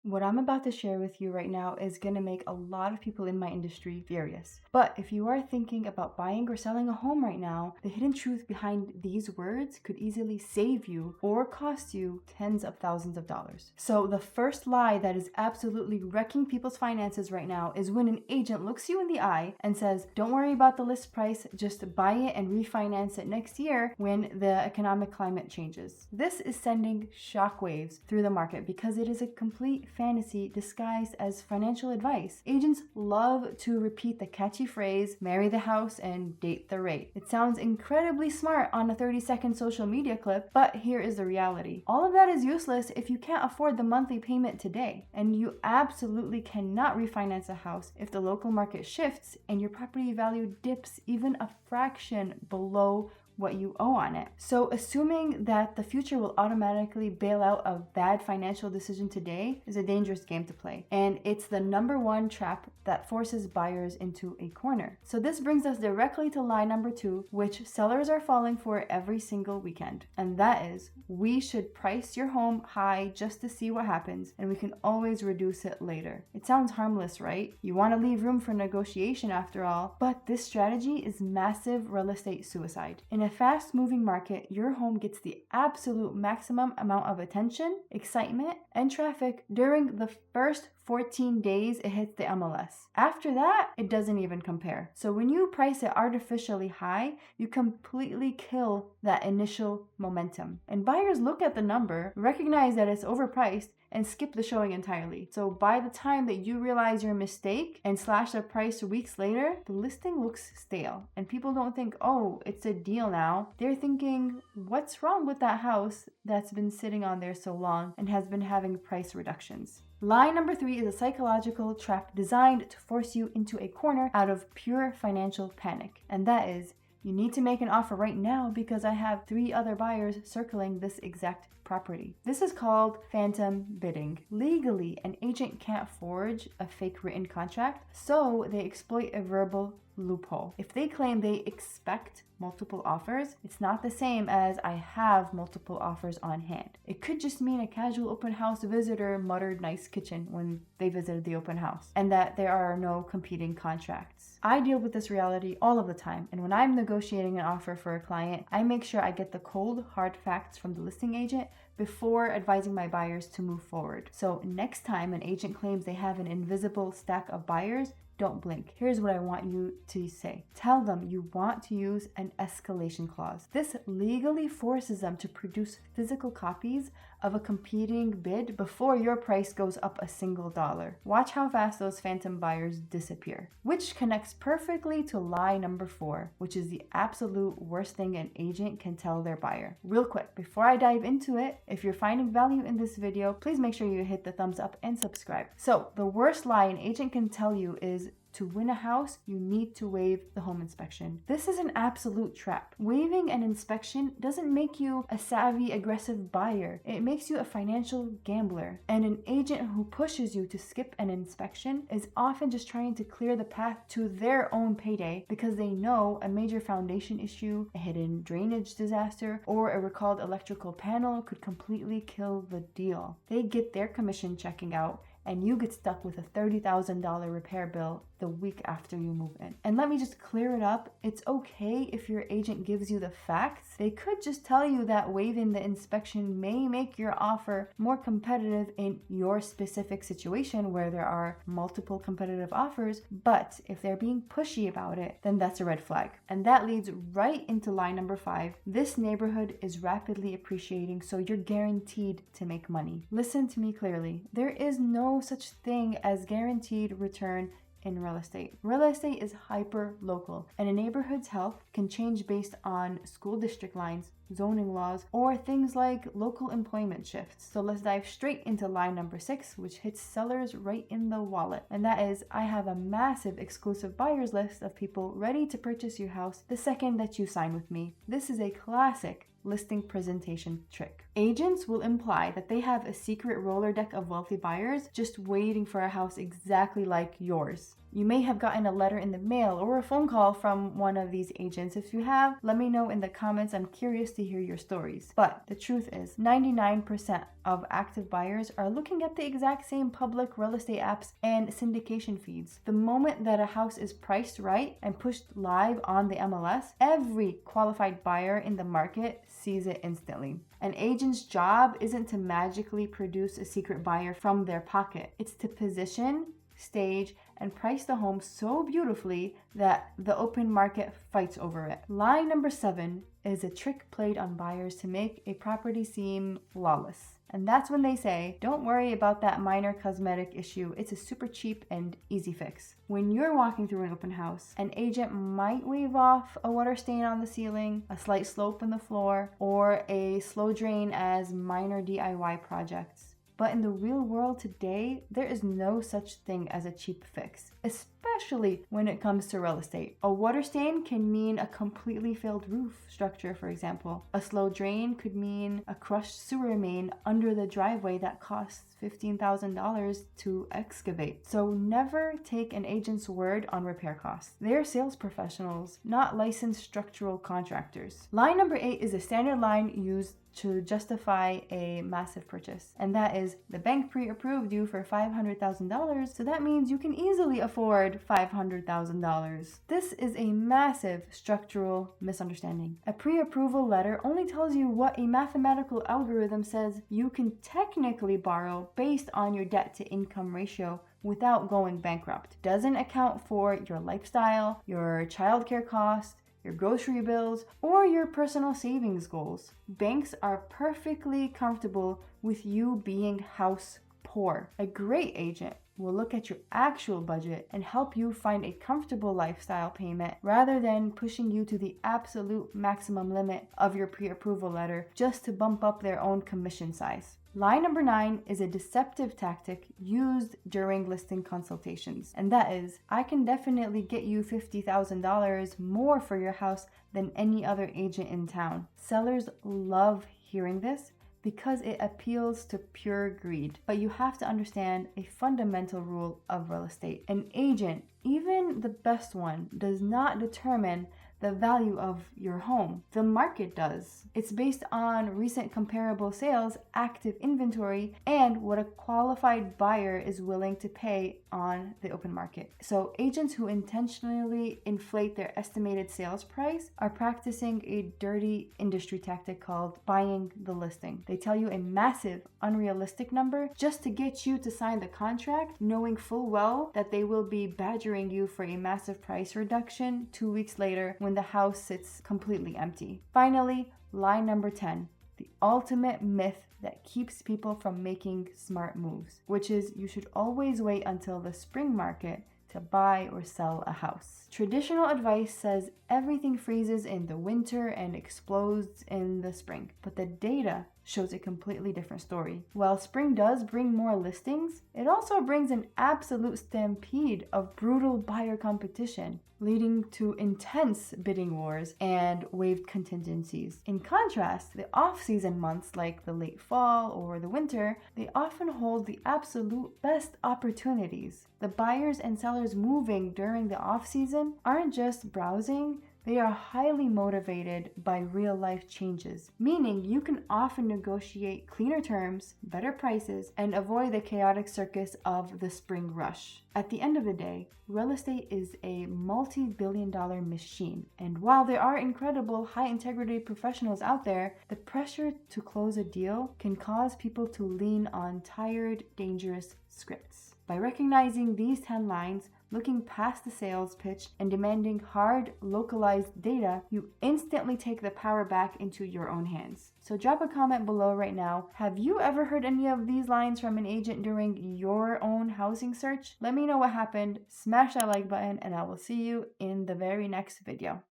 What I'm about to share with you right now is going to make a lot of people in my industry furious. But if you are thinking about buying or selling a home right now, the hidden truth behind these words could easily save you or cost you tens of thousands of dollars. So the first lie that is absolutely wrecking people's finances right now is when an agent looks you in the eye and says, don't worry about the list price, just buy it and refinance it next year when the economic climate changes. This is sending shockwaves through the market because it is a complete fantasy disguised as financial advice. Agents love to repeat the catchy phrase, marry the house and date the rate. It sounds incredibly smart on a 30-second social media clip, but here is the reality. All of that is useless if you can't afford the monthly payment today, and you absolutely cannot refinance a house if the local market shifts and your property value dips even a fraction below what you owe on it. So assuming that the future will automatically bail out a bad financial decision today is a dangerous game to play. And it's the number one trap that forces buyers into a corner. So this brings us directly to lie number 2, which sellers are falling for every single weekend. And that is, we should price your home high just to see what happens, and we can always reduce it later. It sounds harmless, right? You want to leave room for negotiation after all, but this strategy is massive real estate suicide. In a fast-moving market, your home gets the absolute maximum amount of attention, excitement, and traffic during the first 14 days it hits the MLS. After that, it doesn't even compare. So when you price it artificially high, you completely kill that initial momentum. And buyers look at the number, recognize that it's overpriced, and skip the showing entirely. So by the time that you realize your mistake and slash the price weeks later, the listing looks stale. And people don't think, oh, it's a deal now. They're thinking, what's wrong with that house that's been sitting on there so long and has been having price reductions? Lie number 3 is a psychological trap designed to force you into a corner out of pure financial panic. And that is, you need to make an offer right now because I have 3 other buyers circling this exact property. This is called phantom bidding. Legally, an agent can't forge a fake written contract, so they exploit a verbal loophole. If they claim they expect multiple offers, it's not the same as I have multiple offers on hand. It could just mean a casual open house visitor muttered nice kitchen when they visited the open house, and that there are no competing contracts. I deal with this reality all of the time, and when I'm negotiating an offer for a client, I make sure I get the cold, hard facts from the listing agent before advising my buyers to move forward. So next time an agent claims they have an invisible stack of buyers, don't blink. Here's what I want you to say. Tell them you want to use an escalation clause. This legally forces them to produce physical copies of a competing bid before your price goes up a single dollar. Watch how fast those phantom buyers disappear. Which connects perfectly to lie number 4, which is the absolute worst thing an agent can tell their buyer. Real quick, before I dive into it, if you're finding value in this video, please make sure you hit the thumbs up and subscribe. So the worst lie an agent can tell you is, to win a house, you need to waive the home inspection. This is an absolute trap. Waiving an inspection doesn't make you a savvy, aggressive buyer. It makes you a financial gambler. And an agent who pushes you to skip an inspection is often just trying to clear the path to their own payday because they know a major foundation issue, a hidden drainage disaster, or a recalled electrical panel could completely kill the deal. They get their commission checking out, and you get stuck with a $30,000 repair bill the week after you move in. And let me just clear it up. It's okay if your agent gives you the facts. They could just tell you that waiving the inspection may make your offer more competitive in your specific situation where there are multiple competitive offers. But if they're being pushy about it, then that's a red flag. And that leads right into lie number 5. This neighborhood is rapidly appreciating, so you're guaranteed to make money. Listen to me clearly. There is no such thing as guaranteed return in real estate. Real estate is hyper local, and a neighborhood's health can change based on school district lines, zoning laws, or things like local employment shifts. So let's dive straight into lie number 6, which hits sellers right in the wallet. And that is, I have a massive exclusive buyers list of people ready to purchase your house the second that you sign with me. This is a classic listing presentation trick. Agents will imply that they have a secret roller deck of wealthy buyers just waiting for a house exactly like yours. You may have gotten a letter in the mail or a phone call from one of these agents. If you have, let me know in the comments. I'm curious to hear your stories. But the truth is, 99% of active buyers are looking at the exact same public real estate apps and syndication feeds. The moment that a house is priced right and pushed live on the MLS, every qualified buyer in the market sees it instantly. An agent's job isn't to magically produce a secret buyer from their pocket. It's to position, stage, and price the home so beautifully that the open market fights over it. Lie number 7 is a trick played on buyers to make a property seem flawless. And that's when they say, don't worry about that minor cosmetic issue. It's a super cheap and easy fix. When you're walking through an open house, an agent might wave off a water stain on the ceiling, a slight slope in the floor, or a slow drain as minor DIY projects. But in the real world today, there is no such thing as a cheap fix, especially when it comes to real estate. A water stain can mean a completely failed roof structure, for example. A slow drain could mean a crushed sewer main under the driveway that costs $15,000 to excavate. So never take an agent's word on repair costs. They're sales professionals, not licensed structural contractors. Line number 8 is a standard line used to justify a massive purchase, and that is the bank pre-approved you for $500,000, so that means you can easily afford $500,000. This is a massive structural misunderstanding. A pre-approval letter only tells you what a mathematical algorithm says you can technically borrow based on your debt to income ratio without going bankrupt. Doesn't account for your lifestyle, your childcare costs, your grocery bills, or your personal savings goals. Banks are perfectly comfortable with you being house poor. A great agent will look at your actual budget and help you find a comfortable lifestyle payment rather than pushing you to the absolute maximum limit of your pre-approval letter just to bump up their own commission size. Line number 9 is a deceptive tactic used during listing consultations, and that is, I can definitely get you $50,000 more for your house than any other agent in town. Sellers love hearing this because it appeals to pure greed. But you have to understand a fundamental rule of real estate. An agent, even the best one, does not determine the value of your home. The market does. It's based on recent comparable sales, active inventory, and what a qualified buyer is willing to pay on the open market. So agents who intentionally inflate their estimated sales price are practicing a dirty industry tactic called buying the listing. They tell you a massive, unrealistic number just to get you to sign the contract, knowing full well that they will be badgering you for a massive price reduction 2 weeks later when the house sits completely empty. Finally, line number 10, the ultimate myth that keeps people from making smart moves, which is you should always wait until the spring market to buy or sell a house. Traditional advice says everything freezes in the winter and explodes in the spring, but the data shows a completely different story. While spring does bring more listings, it also brings an absolute stampede of brutal buyer competition, leading to intense bidding wars and waived contingencies. In contrast, the off-season months like the late fall or the winter, they often hold the absolute best opportunities. The buyers and sellers moving during the off-season aren't just browsing, they are highly motivated by real-life changes, meaning you can often negotiate cleaner terms, better prices, and avoid the chaotic circus of the spring rush. At the end of the day, real estate is a multi-billion-dollar machine, and while there are incredible high-integrity professionals out there, the pressure to close a deal can cause people to lean on tired, dangerous scripts. By recognizing these 10 lines, looking past the sales pitch, and demanding hard, localized data, you instantly take the power back into your own hands. So drop a comment below right now. Have you ever heard any of these lines from an agent during your own housing search? Let me know what happened. Smash that like button, and I will see you in the very next video.